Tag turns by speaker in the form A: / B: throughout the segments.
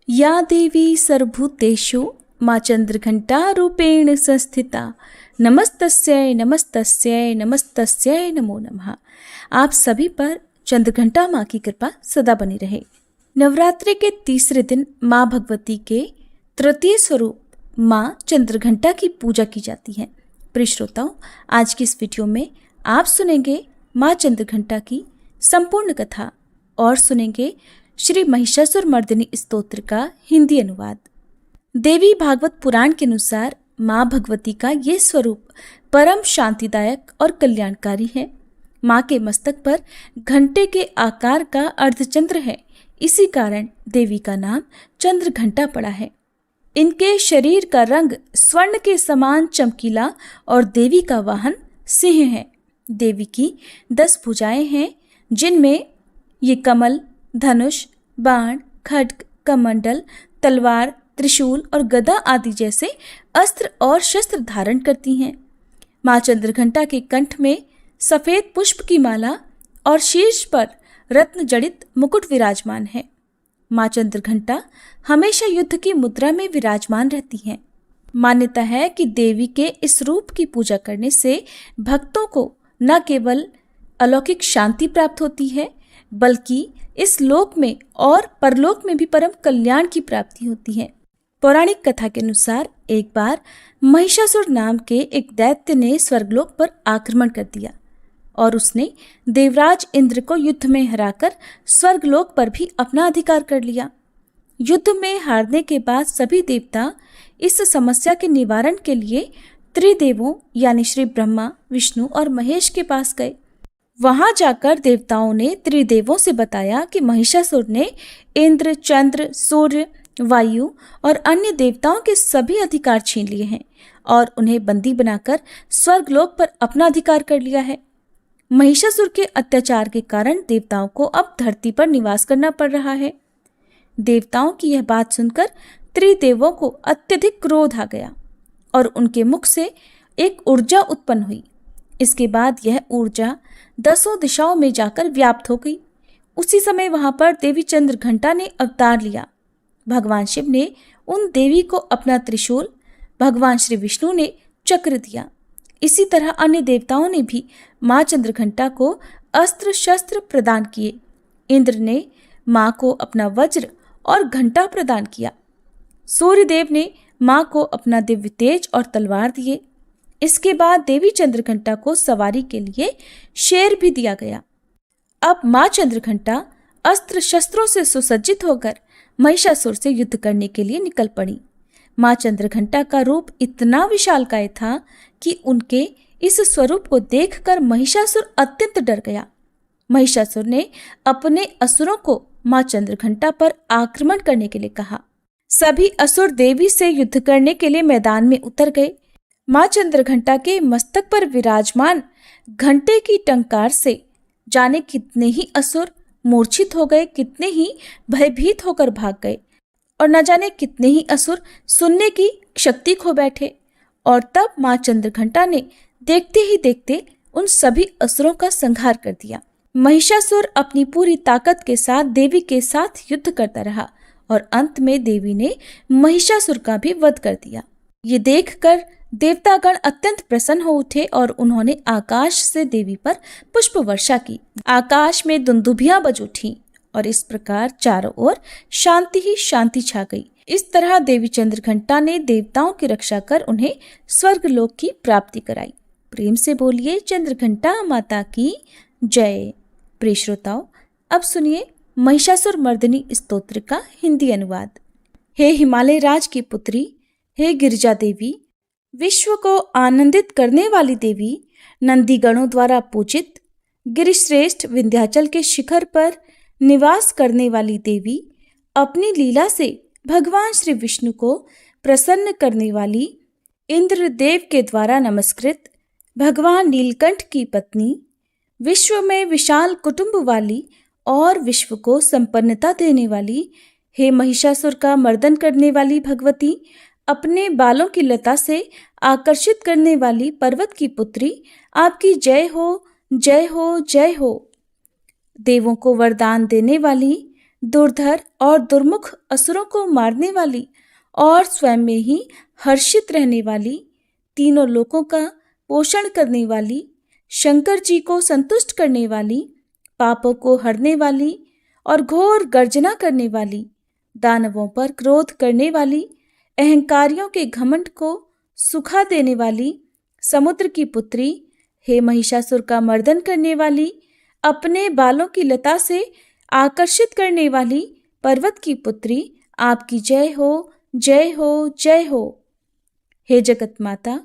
A: या देवी सर्वभूतेषु माँ चंद्रघंटा रूपेण संस्थिता नमस्तस्यै नमस्तस्यै नमस्तस्यै नमो नमः। आप सभी पर चंद्रघंटा माँ की कृपा सदा बनी रहे। नवरात्रि के तीसरे दिन माँ भगवती के तृतीय स्वरूप माँ चंद्रघंटा की पूजा की जाती है। प्रिय श्रोताओं, आज की इस वीडियो में आप सुनेंगे माँ चंद्रघंटा की संपूर्ण कथा और सुनेंगे श्री महिषासुर मर्दिनी स्तोत्र का हिंदी अनुवाद। देवी भागवत पुराण के अनुसार माँ भगवती का ये स्वरूप परम शांतिदायक और कल्याणकारी है। माँ के मस्तक पर घंटे के आकार का अर्धचंद्र है, इसी कारण देवी का नाम चंद्रघंटा पड़ा है। इनके शरीर का रंग स्वर्ण के समान चमकीला और देवी का वाहन सिंह है। देवी की 10 भुजाएं हैं, जिनमें ये कमल, धनुष, बाण, खड्ग, कमंडल, तलवार, त्रिशूल और गदा आदि जैसे अस्त्र और शस्त्र धारण करती हैं। माँ चंद्रघंटा के कंठ में सफेद पुष्प की माला और शीर्ष पर रत्न जड़ित मुकुट विराजमान है। माँ चंद्रघंटा हमेशा युद्ध की मुद्रा में विराजमान रहती हैं। मान्यता है कि देवी के इस रूप की पूजा करने से भक्तों को न केवल अलौकिक शांति प्राप्त होती है, बल्कि इस लोक में और परलोक में भी परम कल्याण की प्राप्ति होती है। पौराणिक कथा के अनुसार एक बार महिषासुर नाम के एक दैत्य ने स्वर्गलोक पर आक्रमण कर दिया और उसने देवराज इंद्र को युद्ध में हराकर स्वर्गलोक पर भी अपना अधिकार कर लिया। युद्ध में हारने के बाद सभी देवता इस समस्या के निवारण के लिए त्रिदेवों यानी श्री ब्रह्मा, विष्णु और महेश के पास गए। वहां जाकर देवताओं ने त्रिदेवों से बताया कि महिषासुर ने इंद्र, चंद्र, सूर्य, वायु और अन्य देवताओं के सभी अधिकार छीन लिए हैं और उन्हें बंदी बनाकर स्वर्गलोक पर अपना अधिकार कर लिया है। महिषासुर के अत्याचार के कारण देवताओं को अब धरती पर निवास करना पड़ रहा है। देवताओं की यह बात सुनकर त्रिदेवों को अत्यधिक क्रोध आ गया और उनके मुख से एक ऊर्जा उत्पन्न हुई। इसके बाद यह ऊर्जा 10 दिशाओं में जाकर व्याप्त हो गई। उसी समय वहां पर देवी चंद्रघंटा ने अवतार लिया। भगवान शिव ने उन देवी को अपना त्रिशूल, भगवान श्री विष्णु ने चक्र दिया। इसी तरह अन्य देवताओं ने भी माँ चंद्रघंटा को अस्त्र शस्त्र प्रदान किए। इंद्र ने माँ को अपना वज्र और घंटा प्रदान किया। सूर्यदेव ने माँ को अपना दिव्य तेज और तलवार दिए। इसके बाद देवी चंद्रघंटा को सवारी के लिए शेर भी दिया गया। अब माँ चंद्रघंटा अस्त्र शस्त्रों से सुसज्जित होकर महिषासुर से युद्ध करने के लिए निकल पड़ी। माँ चंद्रघंटा का रूप इतना विशालकाय था कि उनके इस स्वरूप को देखकर महिषासुर अत्यंत डर गया। महिषासुर ने अपने असुरों को माँ चंद्रघंटा पर आक्रमण करने के लिए कहा। सभी असुर देवी से युद्ध करने के लिए मैदान में उतर गए। माँ चंद्रघंटा के मस्तक पर विराजमान घंटे की टंकार से जाने कितने ही असुर मूर्छित हो गए, कितने ही भयभीत होकर भाग गए और न जाने कितने ही असुर सुनने की शक्ति खो बैठे। और तब माँ चंद्रघंटा ने देखते ही देखते उन सभी असुरों का संहार कर दिया। महिषासुर अपनी पूरी ताकत के साथ देवी के साथ युद्ध करता रहा और अंत में देवी ने महिषासुर का भी वध कर दिया। ये देखकर देवतागण अत्यंत प्रसन्न हो उठे और उन्होंने आकाश से देवी पर पुष्प वर्षा की। आकाश में दुंदुभियां बज उठी और इस प्रकार चारों ओर शांति ही शांति छा गई। इस तरह देवी चंद्रघंटा ने देवताओं की रक्षा कर उन्हें स्वर्गलोक की प्राप्ति कराई। प्रेम से बोलिए चंद्रघंटा माता की जय। प्रिय श्रोताओं, अब सुनिए महिषासुर मर्दिनी स्तोत्र का हिंदी अनुवाद। हे हिमालय राज की पुत्री, हे गिरिजा देवी, विश्व को आनंदित करने वाली देवी, नंदीगणों द्वारा पूजित, गिरिश्रेष्ठ विंध्याचल के शिखर पर निवास करने वाली देवी, अपनी लीला से भगवान श्री विष्णु को प्रसन्न करने वाली, इंद्रदेव के द्वारा नमस्कृत, भगवान नीलकंठ की पत्नी, विश्व में विशाल कुटुंब वाली और विश्व को संपन्नता देने वाली, हे महिषासुर का मर्दन करने वाली भगवती, अपने बालों की लता से आकर्षित करने वाली पर्वत की पुत्री, आपकी जय हो, जय हो, जय हो। देवों को वरदान देने वाली, दुर्धर और दुर्मुख असुरों को मारने वाली और स्वयं में ही हर्षित रहने वाली, तीनों लोकों का पोषण करने वाली, शंकर जी को संतुष्ट करने वाली, पापों को हरने वाली और घोर गर्जना करने वाली, दानवों पर क्रोध करने वाली, अहंकारियों के घमंड को सुखा देने वाली, समुद्र की पुत्री, हे महिषासुर का मर्दन करने वाली, अपने बालों की लता से आकर्षित करने वाली पर्वत की पुत्री, आपकी जय हो, जय हो, जय हो। हे जगत माता,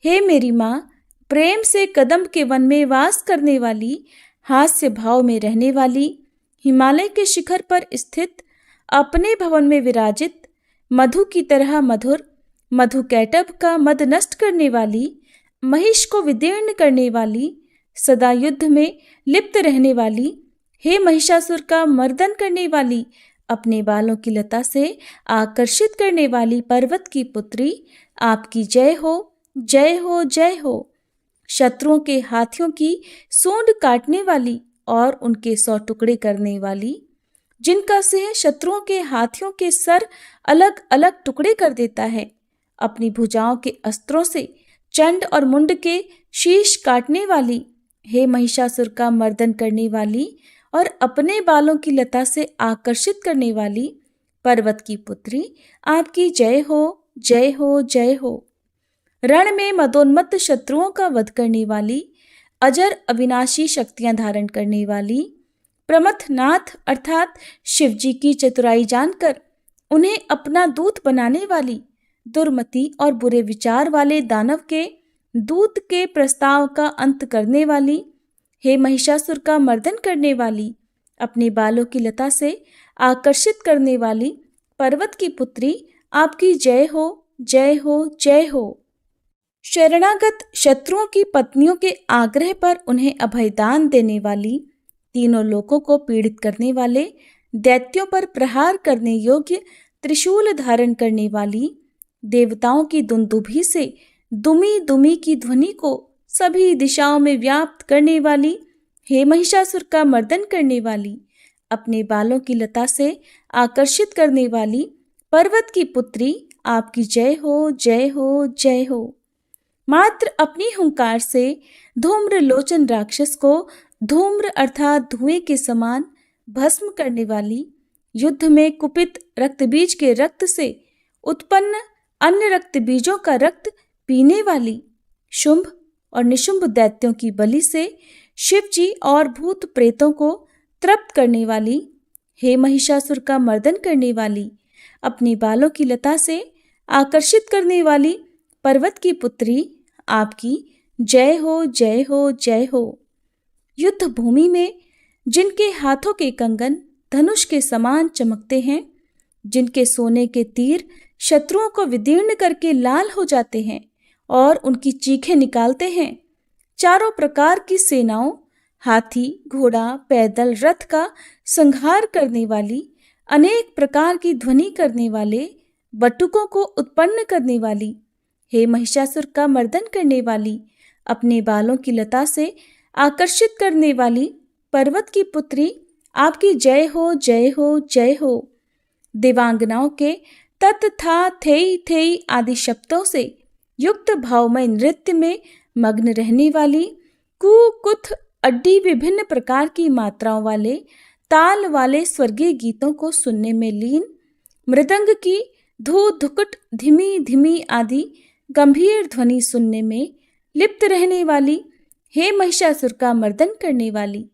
A: हे मेरी माँ, प्रेम से कदम के वन में वास करने वाली, हास्य भाव में रहने वाली, हिमालय के शिखर पर स्थित, अपने भवन में विराजित, मधु की तरह मधुर, मधु कैटभ का मद नष्ट करने वाली, महिष को विदीर्ण करने वाली, सदा युद्ध में लिप्त रहने वाली, हे महिषासुर का मर्दन करने वाली, अपने बालों की लता से आकर्षित करने वाली पर्वत की पुत्री, आपकी जय हो, जय हो, जय हो। शत्रुओं के हाथियों की सूंड काटने वाली और उनके 100 टुकड़े करने वाली, जिनका सिंह शत्रुओं के हाथियों के सर अलग अलग टुकड़े कर देता है, अपनी भुजाओं के अस्त्रों से चंड और मुंड के शीश काटने वाली, हे महिषासुर का मर्दन करने वाली और अपने बालों की लता से आकर्षित करने वाली पर्वत की पुत्री, आपकी जय हो, जय हो, जय हो। रण में मदोन्मत्त शत्रुओं का वध करने वाली, अजर अविनाशी शक्तियां धारण करने वाली, प्रमथनाथ अर्थात शिवजी की चतुराई जानकर उन्हें अपना दूत बनाने वाली, दुर्मति और बुरे विचार वाले दानव के दूत के प्रस्ताव का अंत करने वाली, हे महिषासुर का मर्दन करने वाली, अपने बालों की लता से आकर्षित करने वाली पर्वत की पुत्री, आपकी जय हो, जय हो, जय हो। शरणागत शत्रुओं की पत्नियों के आग्रह पर उन्हें अभयदान देने वाली, तीनों लोकों को पीड़ित करने वाले, दैत्यों पर प्रहार करने योग्य त्रिशूल धारण करने वाली, देवताओं की दुंदुभी से दुमी दुमी की ध्वनि को सभी दिशाओं में व्याप्त करने वाली, हे महिषासुर का मर्दन करने वाली, अपने बालों की लता से आकर्षित करने वाली पर्वत की पुत्री, आपकी जय हो, जय हो, जय हो। मात्र अपनी हुंकार से धूम्र लोचन राक्षस को धूम्र अर्थात धुएं के समान भस्म करने वाली, युद्ध में कुपित रक्तबीज के रक्त से उत्पन्न अन्य रक्त बीजों का रक्त पीने वाली, शुंभ और निशुंभ दैत्यों की बलि से शिवजी और भूत प्रेतों को तृप्त करने वाली, हे महिषासुर का मर्दन करने वाली, अपनी बालों की लता से आकर्षित करने वाली पर्वत की पुत्री, आपकी जय हो, जय हो, जय हो। युद्ध भूमि में जिनके हाथों के कंगन धनुष के समान चमकते हैं, जिनके सोने के तीर शत्रुओं को विदीर्ण करके लाल हो जाते हैं और उनकी चीखें निकालते हैं, चारों प्रकार की सेनाओं, हाथी, घोड़ा, पैदल, रथ का संहार करने वाली, अनेक प्रकार की ध्वनि करने वाले, बटुकों को उत्पन्न करने वाली, हे महिषासुर का मर्दन करने वाली, अपने बालों की लता से आकर्षित करने वाली पर्वत की पुत्री, आपकी जय हो, जय हो, जय हो। देवांगनाओं के तत् था थेई थेई आदि शब्दों से युक्त भावमय नृत्य में मग्न रहने वाली, कु कुथ अड्डी विभिन्न प्रकार की मात्राओं वाले ताल वाले स्वर्गीय गीतों को सुनने में लीन, मृदंग की धू धुकुट धीमी धीमी आदि गंभीर ध्वनि सुनने में लिप्त रहने वाली, हे महिषासुर का मर्दन करने वाली,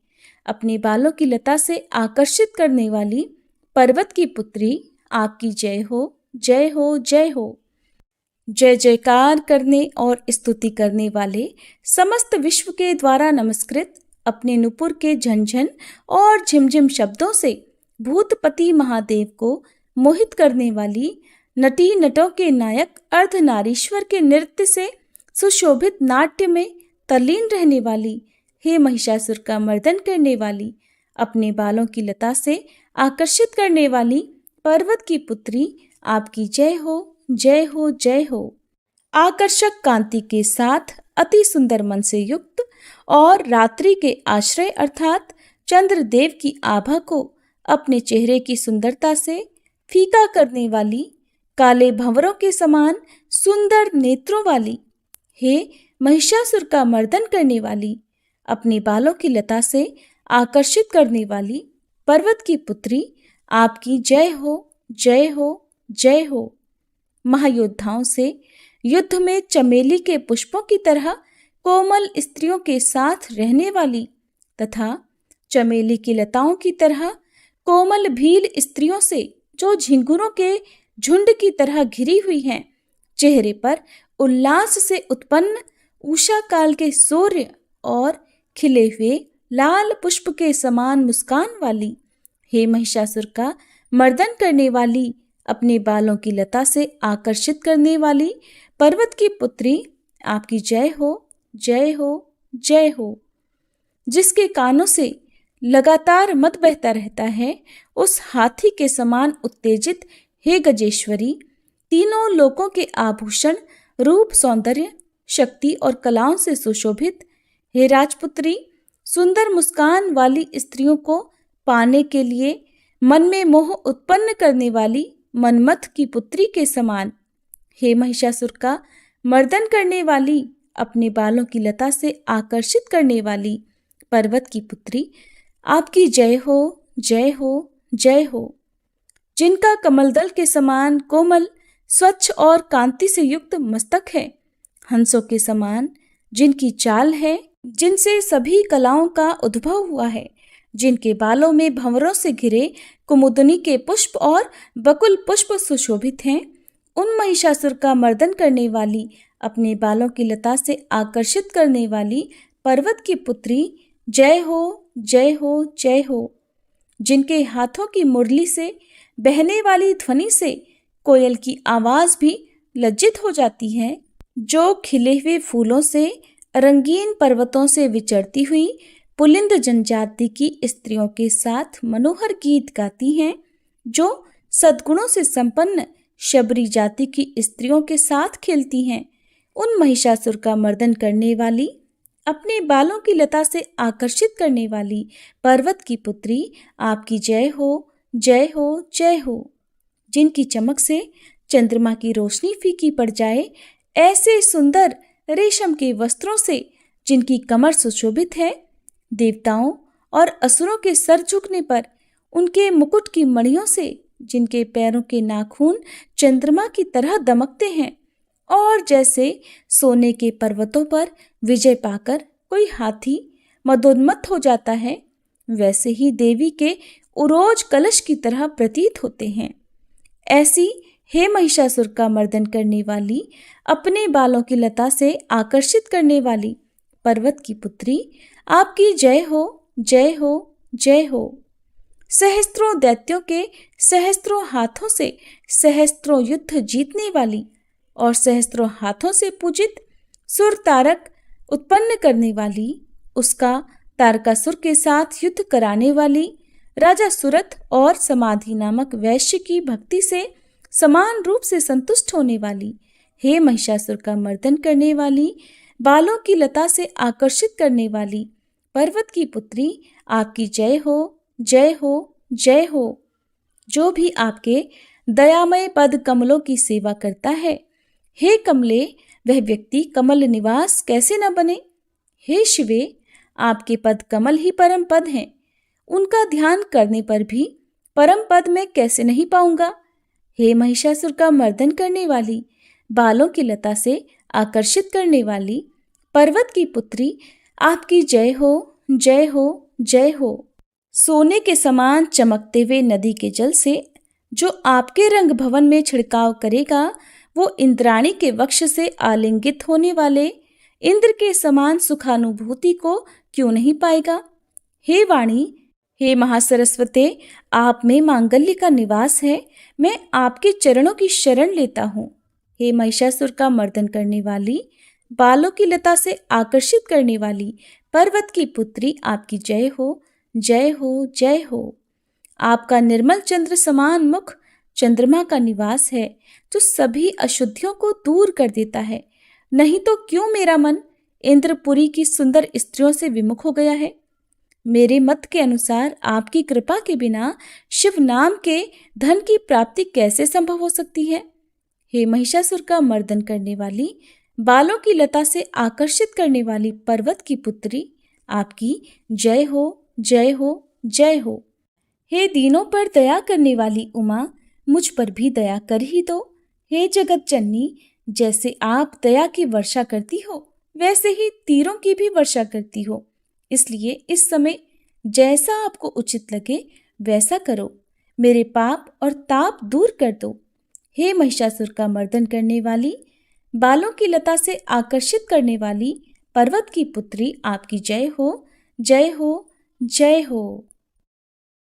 A: अपने बालों की लता से आकर्षित करने वाली पर्वत की पुत्री, आपकी जय हो, जय हो, जय हो। जय जयकार करने और स्तुति करने वाले, समस्त विश्व के द्वारा नमस्कृत, अपने नुपुर के झंझन और झिमझिम शब्दों से भूतपति महादेव को मोहित करने वाली, नटी नटों के नायक अर्धनारीश्वर के नृत्य से सुशोभित नाट्य में तल्लीन रहने वाली, हे महिषासुर का मर्दन करने वाली, अपने बालों की लता से आकर्षित करने वाली पर्वत की पुत्री, आपकी जय हो, जय हो, जय हो। आकर्षक कांति के साथ अति सुंदर मन से युक्त और रात्रि के आश्रय अर्थात चंद्रदेव की आभा को अपने चेहरे की सुंदरता से फीका करने वाली, काले भंवरों के समान सुंदर नेत्रों वाली, हे महिषासुर का मर्दन करने वाली, अपने बालों की लता से आकर्षित करने वाली पर्वत की पुत्री, आपकी जय हो, जय हो, जय हो। महायोद्धाओं से युद्ध में चमेली के पुष्पों की तरह कोमल स्त्रियों के साथ रहने वाली तथा चमेली की लताओं की तरह कोमल भील स्त्रियों से जो झिंगुरों के झुंड की तरह घिरी हुई हैं, चेहरे पर उल्लास से उत्पन्न उषा काल के सूर्य और खिले हुए लाल पुष्प के समान मुस्कान वाली, हे महिषासुर का मर्दन करने वाली, अपने बालों की लता से आकर्षित करने वाली पर्वत की पुत्री, आपकी जय हो, जय हो, जय हो। जिसके कानों से लगातार मत बहता रहता है, उस हाथी के समान उत्तेजित, हे गजेश्वरी, तीनों लोकों के आभूषण, रूप, सौंदर्य, शक्ति और कलाओं से सुशोभित, हे राजपुत्री, सुंदर मुस्कान वाली स्त्रियों को पाने के लिए मन में मोह उत्पन्न करने वाली मनमथ की पुत्री के समान, हे महिषासुर का मर्दन करने वाली, अपने बालों की लता से आकर्षित करने वाली पर्वत की पुत्री, आपकी जय हो, जय हो, जय हो। जिनका कमलदल के समान कोमल, स्वच्छ और कांति से युक्त मस्तक है, हंसों के समान जिनकी चाल है, जिनसे सभी कलाओं का उद्भव हुआ है, जिनके बालों में भंवरों से घिरे कुमुदनी के पुष्प और बकुल पुष्प सुशोभित हैं, उन महिषासुर का मर्दन करने वाली, अपने बालों की लता से आकर्षित करने वाली पर्वत की पुत्री, जय हो, जय हो, जय हो। जिनके हाथों की मुरली से बहने वाली ध्वनि से कोयल की आवाज भी लज्जित हो जाती है, जो खिले हुए फूलों से रंगीन पर्वतों से विचरती हुई पुलिंद जनजाति की स्त्रियों के साथ मनोहर गीत गाती हैं, जो सद्गुणों से संपन्न शबरी जाति की स्त्रियों के साथ खेलती हैं, उन महिषासुर का मर्दन करने वाली, अपने बालों की लता से आकर्षित करने वाली पर्वत की पुत्री, आपकी जय हो, जय हो, जय हो। जिनकी चमक से चंद्रमा की रोशनी फीकी पड़ जाए, ऐसे सुंदर रेशम के वस्त्रों से जिनकी कमर सुशोभित है, देवताओं और असुरों के सर झुकने पर उनके मुकुट की मणियों से जिनके पैरों के नाखून चंद्रमा की तरह दमकते हैं, और जैसे सोने के पर्वतों पर विजय पाकर कोई हाथी मदोन्मत्त हो जाता है, वैसे ही देवी के उरोज कलश की तरह प्रतीत होते हैं। ऐसी हे महिषासुर का मर्दन करने वाली, अपने बालों की लता से आकर्षित करने वाली पर्वत की पुत्री, आपकी जय हो, जय हो, जय हो। सहस्त्रों दैत्यों के सहस्त्रों हाथों से सहस्त्रों युद्ध जीतने वाली और सहस्त्रों हाथों से पूजित सुर तारक उत्पन्न करने वाली, उसका तारकासुर के साथ युद्ध कराने वाली, राजा सुरथ और समाधि नामक वैश्य की भक्ति से समान रूप से संतुष्ट होने वाली, हे महिषासुर का मर्दन करने वाली, बालों की लता से आकर्षित करने वाली पर्वत की पुत्री, आपकी जय हो, जय हो, जय हो। जो भी आपके दयामय पद कमलों की सेवा करता है, हे कमले, वह व्यक्ति कमल निवास कैसे न बने। हे शिवे, आपके पद कमल ही परम पद हैं, उनका ध्यान करने पर भी परम पद में कैसे नहीं पाऊंगा। हे महिषासुर का मर्दन करने वाली, बालों की लता से आकर्षित करने वाली पर्वत की पुत्री, आपकी जय हो, जय हो, जय हो। सोने के समान चमकते हुए नदी के जल से जो आपके रंग भवन में छिड़काव करेगा, वो इंद्राणी के वक्ष से आलिंगित होने वाले इंद्र के समान सुखानुभूति को क्यों नहीं पाएगा। हे वाणी, हे महासरस्वते, आप में मांगल्य का निवास है, मैं आपके चरणों की शरण लेता हूँ। हे महिषासुर का मर्दन करने वाली, बालों की लता से आकर्षित करने वाली पर्वत की पुत्री, आपकी जय हो, जय हो, जय हो। आपका निर्मल चंद्र समान मुख चंद्रमा का निवास है, जो सभी अशुद्धियों को दूर कर देता है। नहीं तो क्यों मेरा मन इंद्रपुरी की सुंदर स्त्रियों से विमुख हो गया है। मेरे मत के अनुसार आपकी कृपा के बिना शिव नाम के धन की प्राप्ति कैसे संभव हो सकती है। हे महिषासुर का मर्दन करने वाली, बालों की लता से आकर्षित करने वाली पर्वत की पुत्री, आपकी जय हो, जय हो, जय हो। हे दीनों पर दया करने वाली उमा, मुझ पर भी दया कर ही दो। हे जगत जननी, जैसे आप दया की वर्षा करती हो, वैसे ही तीरों की भी वर्षा करती हो। इसलिए इस समय जैसा आपको उचित लगे वैसा करो, मेरे पाप और ताप दूर कर दो। हे महिषासुर का मर्दन करने वाली, बालों की लता से आकर्षित करने वाली पर्वत की पुत्री, आपकी जय हो, जय हो, जय हो।